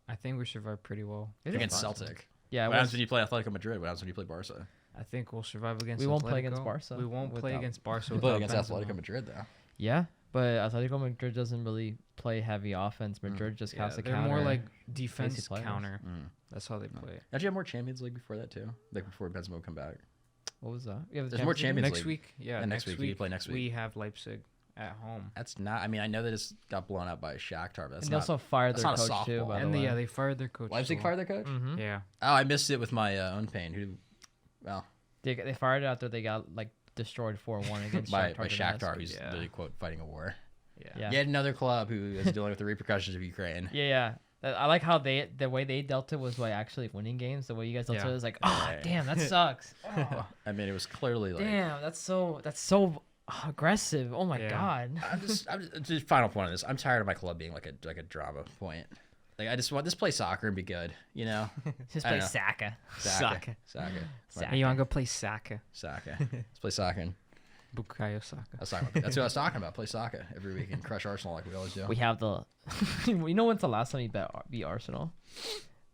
I think we survived pretty well. against Celtic? Yeah, What happens when you play Atletico Madrid? What happens when you play Barca? I think we'll survive against. We won't play Atletico. against Barca We won't play without- against Barca. You play without against Benzema. Atletico Madrid though. yeah, but Atletico Madrid doesn't really play heavy offense. Madrid just has to they're counter. more like defense players. counter. Mm. That's how they play. Don't you have more Champions League before that too? Like before Benzema would come back. What was that? You have the There's more Champions Champions Next League. week, yeah. Yeah, next week. You play next week. We have Leipzig at home. That's not. I mean, I know that it's got blown up by Shakhtar. But that's And they not. also fired that's their not a coach too. softball. By And the way. they fired their coach. Leipzig so- fired their coach. Mm-hmm. Yeah. Oh, I missed it with my own pain. Who? Well, They fired it after they got like destroyed 4-1 against by Shakhtar Shakhtar, Donetsk. who's Yeah. literally quote fighting a war. Yeah. Yet another club who is dealing with the repercussions of Ukraine. Yeah. I like how the way they dealt it was by actually winning games. The way you guys dealt Yeah. it was like, oh Right. damn, that sucks. Oh, I mean, it was clearly like. damn, that's so aggressive. Oh my Yeah. god. Just final point on this. I'm tired of my club being like a drama point. Like, I just want this play soccer and be good. You know. Just I play don't know. Saka. Saka. Saka. Hey, you want to go play Saka? Saka. Let's play soccer. Bukayo Saka. That's what I was talking about. Play soccer every week and crush Arsenal like we always do. We have the. You know when's the last time you beat Arsenal?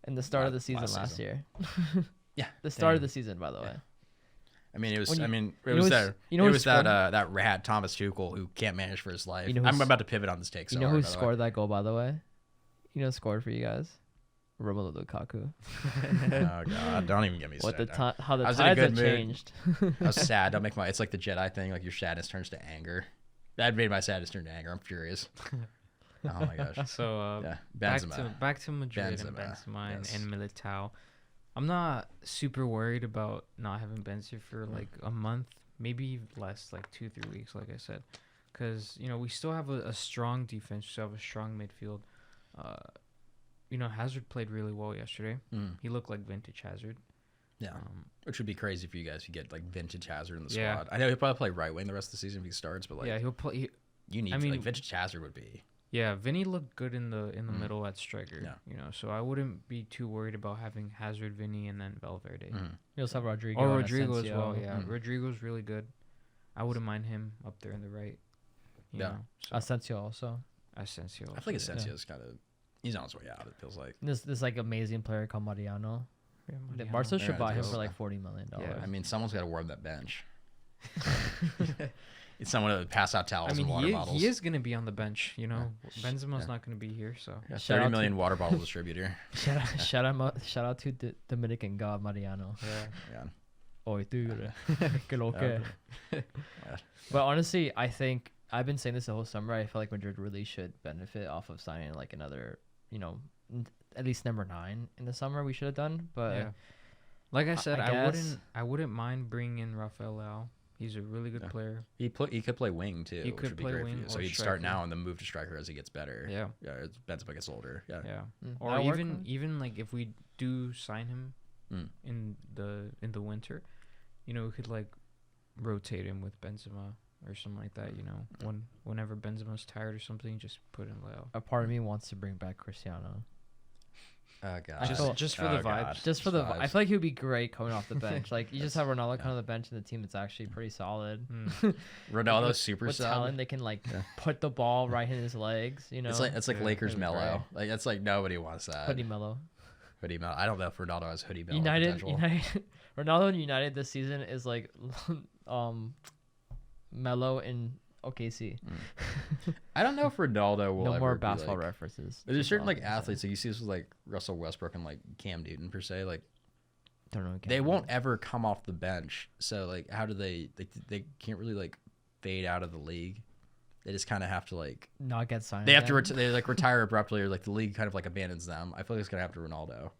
In the start of the season Last last season. year. Yeah. The start of the season, by the way. I mean, it was. When you- I mean, it you know was who's- that. you know it who was that. scored- That rat Thomas Tuchel who can't manage for his life. You know I'm who's- about to pivot on this take. You So know hard, who by the way. scored that goal, by the way? You know who scored for you guys? Romelu Lukaku. Oh god! Don't even get me What the started. how the I was in a tides have good mood. changed. I was sad. Don't make my. It's like the Jedi thing. Like your sadness turns to anger. That made my sadness turn to anger. I'm furious. Oh my gosh. So Yeah. back Benzema. to Madrid and Benzema, Benzema yes. and Militao. I'm not super worried about not having Benzema for like a month, maybe less, like 2-3 weeks, like I said, because we still have a strong defense, we still have a strong midfield. Hazard played really well yesterday. Mm. He looked like vintage Hazard. Yeah. Which would be crazy for you guys if you get like vintage Hazard in the Yeah. squad. I know he'll probably play right wing the rest of the season if he starts, but like Yeah, he'll play. you need I mean- like vintage Hazard would be. Yeah, Vinny looked good in the middle at striker. Yeah. So I wouldn't be too worried about having Hazard, Vinny, and then Valverde. Mm. You also have Rodrigo. Or and Rodrigo as Asensio. well. Yeah, Mm. Rodrigo's really good. I wouldn't mind him up there in the right. You Yeah. know, so Asensio also. Asensio. I feel like also, Asensio's kind of he's on his way out. It feels like. This like amazing player called Mariano. yeah, The Mariano. Barca should Yeah, buy him it's- for like $40 million. Yeah. I mean, someone's got to warm that bench. It's someone to pass out towels I mean, and water bottles. he is going to be on the bench. Benzema's Yeah. not going to be here, so Yeah, Shout 30 out to- million water bottle distributor. shout out to the Dominican god Mariano. yeah. Yeah. Oy, tigre. Que lo que. Yeah. But honestly, I think I've been saying this the whole summer. I feel like Madrid really should benefit off of signing like another, at least number 9 in the summer. We should have done, but Yeah. Like I said, I guess- I wouldn't mind bringing in Rafael Leao. He's a really good Yeah. player. He could play wing too. He which could would be play great wing for you. So or he'd start striker. now and then move to striker as he gets better. Yeah. Yeah. As Benzema gets older. Yeah. Yeah. Or that'll work for even him. even like if we do sign him Mm. in the winter, we could like rotate him with Benzema or something like that. Whenever Benzema's tired or something, just put in Leo. a part of me wants to bring back Cristiano. Oh god. Just for the vibes. Just for the, I vibes. feel like he would be great coming off the bench. Like you just have Ronaldo come on the bench and the team that's actually pretty solid. Ronaldo's With- super with sub. talent, they can like Yeah. put the ball right in his legs. It's like Yeah, Lakers that'd be Mello. Like that's like nobody wants that. Hoodie Mello. Hoodie Mello. I don't know if Ronaldo has hoodie Mello United, potential. Ronaldo and United this season is like, Mello in OKC. I don't know if Ronaldo will No ever more be, basketball like, references. There's That's certain all like I'm gonna say. athletes, like you see this with like Russell Westbrook and like Cam Newton per se, like Don't know. they won't ever come off the bench. So like how do they can't really like fade out of the league. They just kind of have to like not get signed. they have to again. they like retire abruptly or like the league kind of like abandons them. I feel like it's gonna happen to Ronaldo.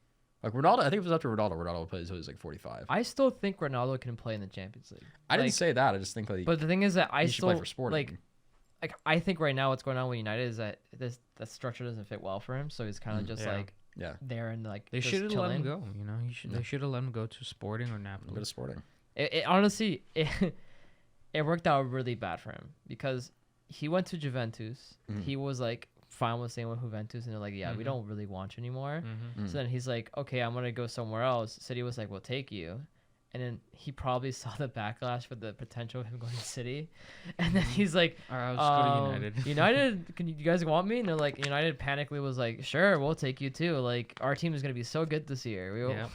Like Ronaldo, I think if it was up to Ronaldo would play until he was like 45. I still think Ronaldo can play in the Champions League. I didn't like- say that. I just think like But the thing is that I he should still play for Sporting. like. like I think right now what's going on with United is that the structure doesn't fit well for him, so he's kind of just like there and like they just should have let him chilling. go. You know, they should have let him go to Sporting or Napoli. Go to Sporting. It honestly it worked out really bad for him because he went to Juventus. He was like fine with staying with Juventus, and they're like, we don't really want you anymore. So then he's like, okay, I'm gonna go somewhere else. City was like, we'll take you. And then he probably saw the backlash for the potential of him going to City. And then he's like, all right, I'll just go to United. United, you guys want me? And they're like, United panically was like, sure, we'll take you too. Like, our team is going to be so good this year. We will.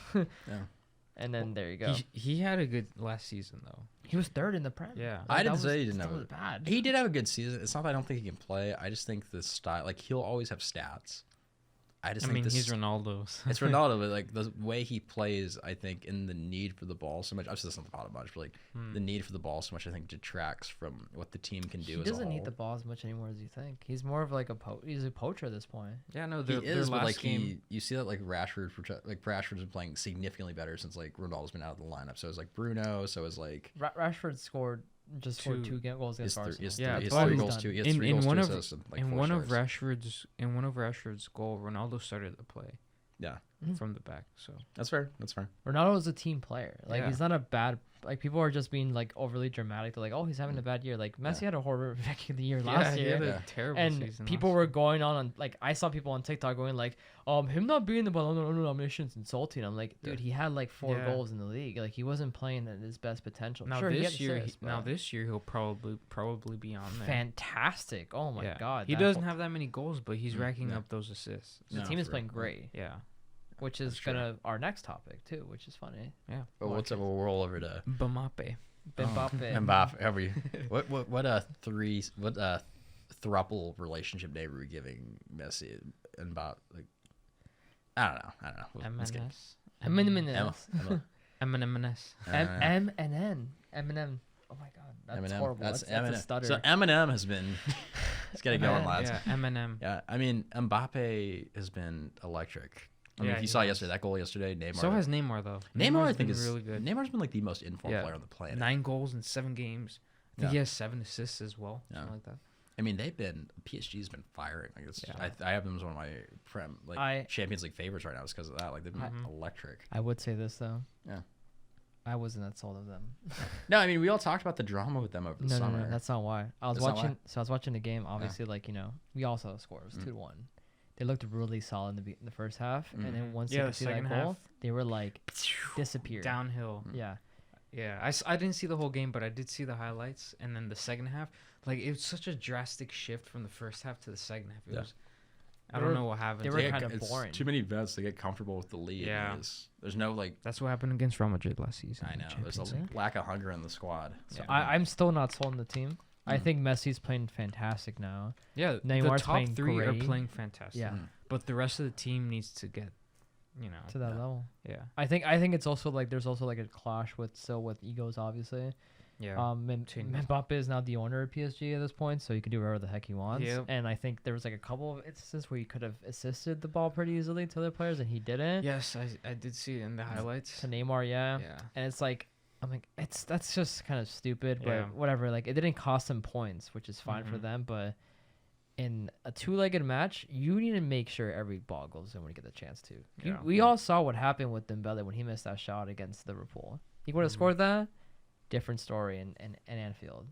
And then there you go. He had a good last season, though. He was third in the Prem. Yeah. I didn't say he didn't have have it bad. He did have a good season. It's not that I don't think he can play. I just think the style, like, he'll always have stats. I mean, he's Ronaldo. So. It's Ronaldo, but like the way he plays, I think, in the need for the ball so much. I've said this on the pod a bunch, but like the need for the ball so much, I think, detracts from what the team can do. He doesn't need the ball as much anymore as you think. He's more of like he's a poacher at this point. Yeah, no, he is. But like you see that like Rashford's been playing significantly better since like Ronaldo's been out of the lineup. So it's like Bruno. So it's like Rashford scored 2 goals against Arsenal. He has 3 goals too. He has 3 goals, 2 assists, and like 4 one of Rashford's goal, Ronaldo started the play. Yeah, from the back. So that's fair. Ronaldo is a team player. Like he's not a bad. Like people are just being like overly dramatic. They're like, oh, he's having a bad year. Like Messi had a horrific year last year. He had a terrible season. And people were going on like I saw people on TikTok going like, him not being the Ballon d'Or nomination is insulting. I'm like, dude, he had like 4 goals in the league. Like he wasn't playing at his best potential. Now this year he'll probably be on there. Fantastic. Oh my god. He doesn't have that many goals, but he's racking up those assists. The team is playing great. Yeah. Which is our next topic too, which is funny. Yeah. But what's up? We'll roll over to Mbappe. Mbappe. What thruple relationship name were we giving Messi and Mbappe? Like, I don't know. M&S. Eminem. Oh my god, that's Eminem. horrible. That's a stutter. So Eminem has been. Let's get it going, lads. Yeah, Eminem. Yeah, I mean Mbappe has been electric. I mean, if you saw yesterday, that goal yesterday, Neymar. So has Neymar, though. Neymar I think is really good. Neymar's been like the most informed player on the planet. 9 goals in 7 games. I think he has 7 assists as well. Something like that. I mean, PSG's been firing. Like I have them as one of my Champions League favorites right now. It's because of that. Like they've been electric. I would say this though. Yeah. I wasn't that sold of them. No, I mean we all talked about the drama with them over the summer. No, that's not why. I was watching the game. Obviously, like we all saw the score. It was 2-1. They looked really solid in the first half, and then once they could see that goal, they were like disappeared downhill. Yeah. I didn't see the whole game, but I did see the highlights, and then the second half, like it was such a drastic shift from the first half to the second half. It was. I don't know what happened. They were kind of boring. Too many vets. They get comfortable with the lead. Yeah. There's no like. That's what happened against Real Madrid last season. I know. There's a lack of hunger in the squad. So I'm still not sold on the team. I think Messi's playing fantastic now. Yeah, Neymar's the top 3 great. are playing fantastic. Yeah, but the rest of the team needs to get, to that level. Yeah, I think it's also like there's also like a clash with egos, obviously. Yeah. Mbappe is now the owner of PSG at this point, so he can do whatever the heck he wants. Yep. And I think there was like a couple of instances where he could have assisted the ball pretty easily to other players, and he didn't. Yes, I did see it in the highlights. To Neymar, yeah. And it's like. I'm like, that's just kind of stupid, but whatever. Like, it didn't cost them points, which is fine for them. But in a 2-legged match, you need to make sure every ball goes in when you get the chance to. We all saw what happened with Dembele when he missed that shot against Liverpool. He would have scored that. Different story in Anfield.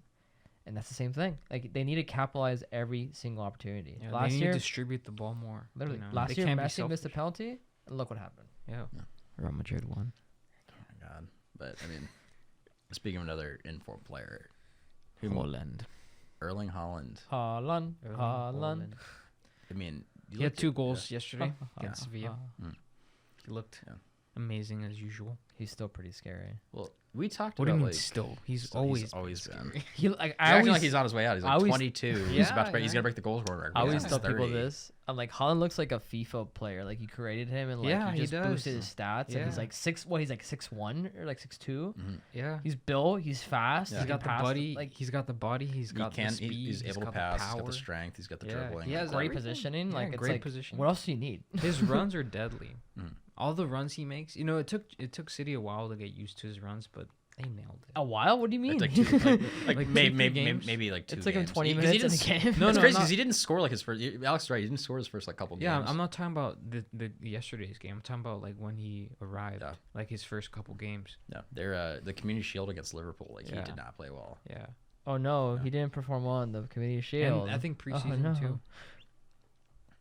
And that's the same thing. Like, they need to capitalize every single opportunity. Yeah, last they need year, to distribute the ball more. Literally, last year Messi missed a penalty, and look what happened. Yeah. Real Madrid won. Oh my god! But I mean, speaking of another informed player, Holland. Erling Haaland. Haaland. I mean, he had 2 goals yesterday against Sevilla. He looked amazing as usual. He's still pretty scary. Well, we talked what about do you mean like still? He's always been. He like I always like he's on his way out. He's like 22. He's about to break. He's gonna break the goal scorer record. I always tell people this. I'm like, Haaland looks like a FIFA player. Like, you created him and like you just boosted his stats. And he's like 6'1" or like 6'2". Yeah, he's built. He's fast. He's got the body. Like, he's got the body. He's got the speed. He's able to pass. He's got the strength. He's got the dribbling. He has great positioning. Like, it's great like, position. what else do you need? His runs are deadly. All the runs he makes. It took City a while to get used to his runs, but They nailed it. A while? What do you mean? It's like two, like Like maybe, games? maybe like 2 It's like in games. 20 He- 'cause he minutes in a didn't- game. No, That's no, crazy I'm because he didn't score like his first. Alex is right. He didn't score his first like couple Yeah, games. I'm not talking about the yesterday's game. I'm talking about like when he arrived, Yeah. like his first couple games. No, they're the Community Shield against Liverpool. Like he Yeah. did not play well. Yeah, Oh no, Yeah. he didn't perform well in the Community Shield. and I think preseason no. too.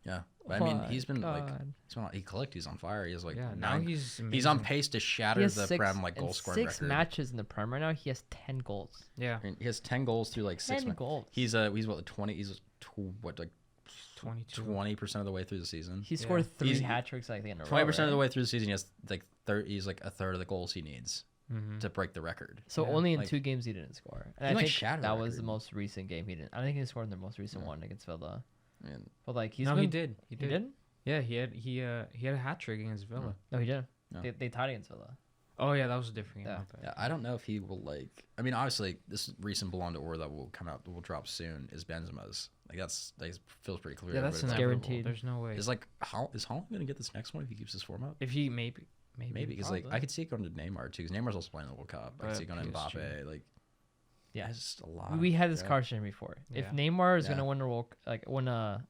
Yeah, but I mean My he's been like God. he clicked. He's on fire. He's like Yeah, now he's he's on amazing. pace to He shatter has the six, Prem like in goal scoring 6 record. matches in the Prem right now. He has 10 goals. Yeah, I mean, he has 10 goals through like 6 10 months. goals. He's what the 20. He's what like 22. 20% of the way through the season. He scored 3 He's- hat tricks like in a row. 20% of the right? way through the season, he has like he's like a third of the goals he needs Mm-hmm. to break the record. So Yeah. only in Like- 2 games he didn't score. And He, I like, think shattered the that was the record. most recent game he didn't. I don't think he scored in the most recent Yeah. one against Villa. I mean, But like he's No, been, he did. He He did. didn't? Yeah, he had a hat trick against Villa. No, he didn't. No. They tied against Villa. Oh yeah, that was a different game. Yeah. I thought. yeah, I don't know if he will like. I mean, obviously, this recent Ballon d'Or that will come out, will drop soon, is Benzema's. Like that feels pretty clear. Yeah, that's Everybody- inevitable. guaranteed. There's no way. Is like is Holland gonna get this next one if he keeps his form up? If he maybe Maybe because like probably. I could see it going to Neymar too. Because Neymar's also playing the World Cup. I could But see it going to PSG. Mbappe. Like Yeah. it's just a lot. We had this yeah. conversation before. If Yeah. Neymar is Yeah. gonna win the World, like win a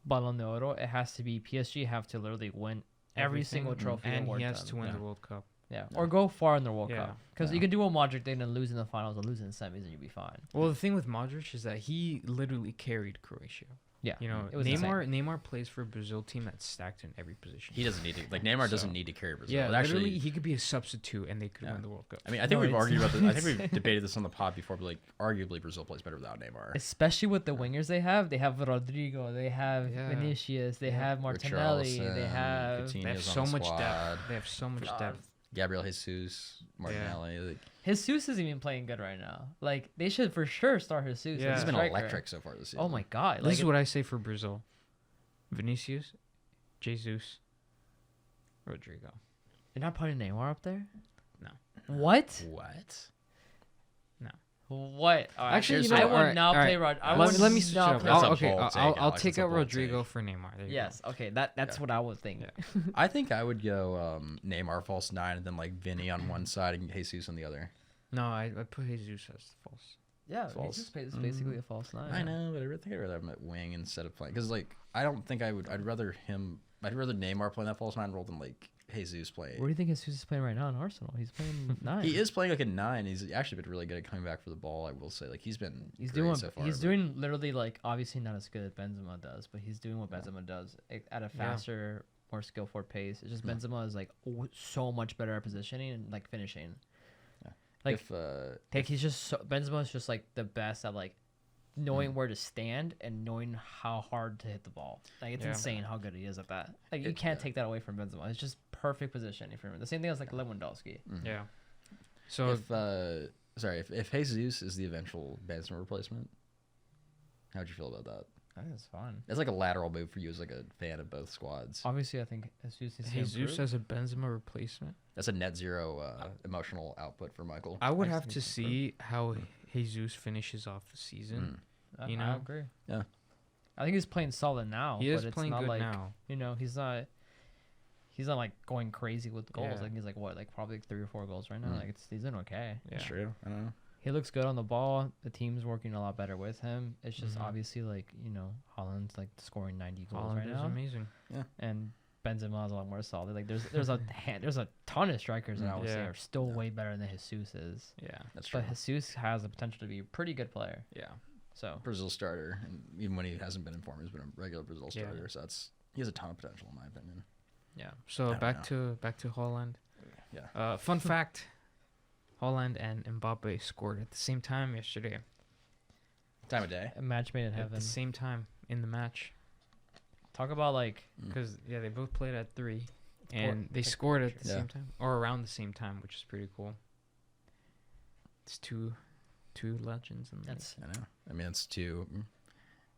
Ballon d'Or, it has to be PSG have to literally win every Everything, single trophy and award he has done. to win Yeah. the World Cup. Yeah, Yeah. or go far in the World Yeah. Cup. Because Yeah. you can do what Modric did and lose in the finals or lose in the semis, and you'll be fine. Well, the thing with Modric is that he literally carried Croatia. Yeah, You know, it was Neymar plays for a Brazil team that's stacked in every position. He doesn't need to. Like Neymar doesn't So- need to carry Brazil. Yeah, But actually, literally, he could be a substitute and they could Yeah. win the World Cup. I mean, I think No, we've it's- argued about this. I think we've it's- debated this on the pod before, but like, arguably Brazil plays better without Neymar. Especially with the wingers they have. They have Rodrigo. They have Yeah. Vinicius. They Yeah. have Martinelli. They Richarlison, have. Coutinho's They have on so the much squad. depth. They have so much God. depth. Gabriel Jesus, Martinelli. Like, Jesus isn't even playing good right now. Like they should for sure start Jesus. Yeah. as he's a been striker. electric so far this season. Oh my god! This Like is what I say for Brazil: Vinicius, Jesus, Rodrigo. you're not putting Neymar up there. No. What? What? What? All right, Actually, here's you know I what- would alright, not alright. play Rod. I Let would me switch not up. play That's a Okay, bold take, I'll Alex. take That's a out bold Rodrigo take. for Neymar. There you Yes. Okay. That's Yeah. what I would think. Yeah. I think I would go Neymar false 9 and then like Vinny on one side and Jesus on the other. go. No, I put Jesus as false. Yeah. False. It's basically a false nine. I know, but I think I'd rather have him at wing instead of playing. Because like, I don't think I would. I'd rather Neymar playing that false 9 role than like Jesus play. Where do you think Jesus is playing right now in Arsenal? He's playing 9. He is playing like a 9. He's actually been really good at coming back for the ball. I will say, like he's been. He's great doing. so far, he's but- doing literally like obviously not as good as Benzema does, but he's doing what Benzema does at a faster, more skillful pace. It's just Yeah. Benzema is like so much better at positioning and like finishing. Yeah. Like, If he's just Benzema is just like the best at like knowing where to stand and knowing how hard to hit the ball. Like it's Yeah. insane how good he is at that. Like you can't take that away from Benzema. It's just perfect positioning for him. The same thing as like Lewandowski. Yeah. So if Jesus is the eventual Benzema replacement, how'd you feel about that? I think it's fun. That's like a lateral move for you as like a fan of both squads. Obviously, I think Jesus needs to Jesus improve. as a Benzema replacement. That's a net zero emotional output for Michael. I would I have think to it's see how Jesus finishes off the season. I you know? agree. Yeah. I think he's playing solid now. He is but it's playing not good like, now. You know, he's not like going crazy with goals. Yeah. Like he's like what, like probably like 3 or 4 goals right now. Mm. Like he's doing okay. Yeah. That's true. I don't know. He looks good on the ball. The team's working a lot better with him. It's just Mhm. obviously like, you know, Holland's like scoring 90 goals Holland right is now, amazing. and Benzema is a lot more solid. Like there's a ton of strikers that I would say Yeah. are still Yeah. way better than Jesus is. Yeah. That's true. But Jesus has the potential to be a pretty good player. Yeah. So Brazil starter, and even when he hasn't been in form, he's been a regular Brazil Yeah. starter. So he has a ton of potential in my opinion. Yeah. So I don't back to Holland. Yeah. Fun fact: Holland and Mbappe scored at the same time yesterday. Time of day. a match made in At heaven. the same time in the match, Talk about like because they both played at 3, poor- and they like, scored at the Yeah. same time or around the same time, which is pretty cool. It's two legends in the that's I know. I mean, it's two.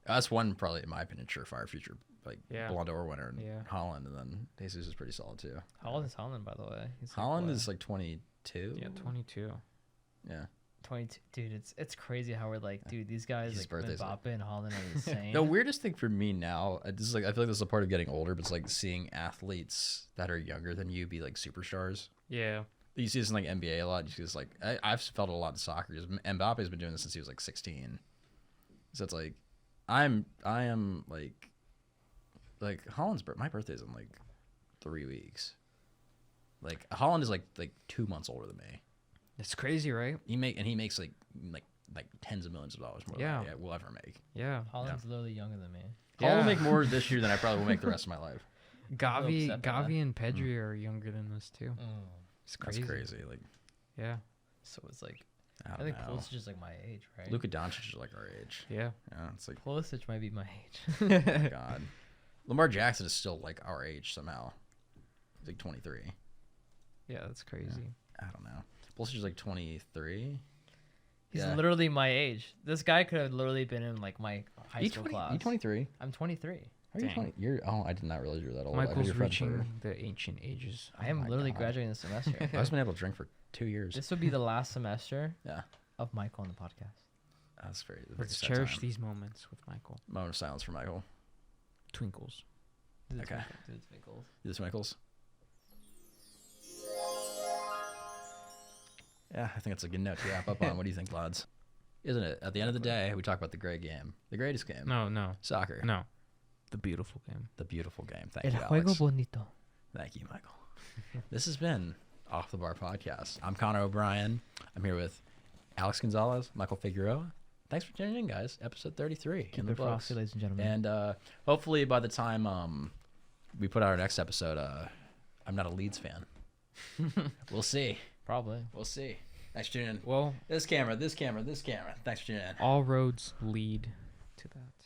That's one probably, in my opinion, surefire future like Yeah. Ballon d'Or winner in Yeah. Holland, and then Jesus is pretty solid too. Holland is Holland, by the way. He's like, Holland what, is like 22. Yeah, 22. Yeah. 22. Dude, it's crazy how we're like, dude, these guys His like birthday's Mbappe and Holland are insane. The weirdest thing for me now, this is like I feel like this is a part of getting older, but it's like seeing athletes that are younger than you be like superstars. Yeah. You see this in like NBA a lot. Because like I've felt it a lot in soccer. Because Mbappe's been doing this since he was like 16. So it's like I am like Holland's my birthday's in like 3 weeks. Like Holland is like 2 months older than me. It's crazy, right? He makes like tens of millions of dollars more than I will ever make. Yeah. Holland's literally younger than me. Holland will make more this year than I probably will make the rest of my life. Gavi and Pedri are younger than us too. It's crazy. That's crazy. Like, yeah. So it's like I I don't think know. Pulisic is like my age, right? Luka Doncic is like our age. Yeah. Yeah, it's like Pulisic might be my age. oh my god. Lamar Jackson is still like our age somehow. He's like 23. Yeah, that's crazy. I don't know. Pulisic is like 23. He's Yeah. literally my age. This guy could have literally been in like my high school class. You 23? I'm 23. How are you Dang. 20? I did not realize you were that old. I thought Michael's you were friends reaching the ancient ages. I am my literally God. graduating this semester. I've just been able to drink for 2 years. This would be the last semester Yeah. of Michael on the podcast. That's very. Let's sad cherish time. these moments with Michael. Moment of silence for Michael. Twinkles. Okay. Dude, it's Michael. This Michaels. Yeah, I think that's a good note to wrap up on. What do you think, lads? Isn't it? At the end of the day, we talk about the great game, the greatest game. No. Soccer. No. The beautiful game. The beautiful game. Thank El you, juego Alex. bonito. Thank you, Michael. This has been Off the Bar Podcast. I'm Connor O'Brien. I'm here with Alex Gonzalez, Michael Figueroa. Thanks for tuning in, guys. Episode 33 Keep in the it books. frosty, ladies and gentlemen. And hopefully by the time we put out our next episode, I'm not a Leeds fan. We'll see. Probably. We'll see. Thanks for tuning in. Well, This camera. Thanks for tuning in. all roads lead to that.